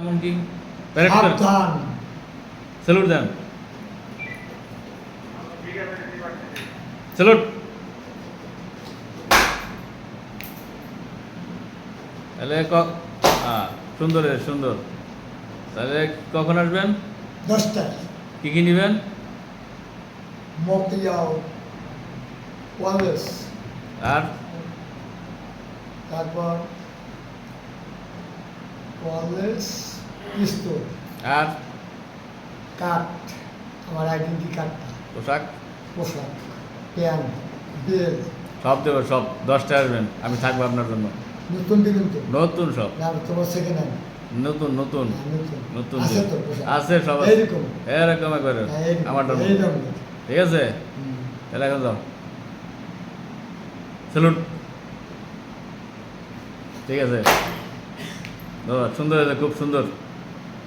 এমনকি প্যারেড করে সাবধান। স্যালুট দেন, স্যালুট। তাহলে সুন্দর সুন্দর। তাহলে কখন আসবেন? 10টায় কী কী নেবেন? মকিয়াও ওয়ালেস, আর তারপর ওয়ালেস পিস্তল, আর কার্ড, আমার আইডেন্টি কার্ডটা, পোশাক পোশাক, প্যান্ট, বেল। সব দেবো, সব 10টায় আসবেন, আমি থাকবো আপনার জন্য। নতুন দিবেন তো? নতুন সব, না তোমার সেকেন্ড হ্যান্ড? নতুন নতুন নতুন আছে তো পোশাক? আছে, সব আছে। এইরকম? এরকম একবারে হ্যাঁ, এইরকম, আমার জন্য। এইরকম। ঠিক আছে, হুম। তাহলে এখন যাও, স্যালুট। ঠিক আছে দাদা, সুন্দর হয়েছে, খুব সুন্দর।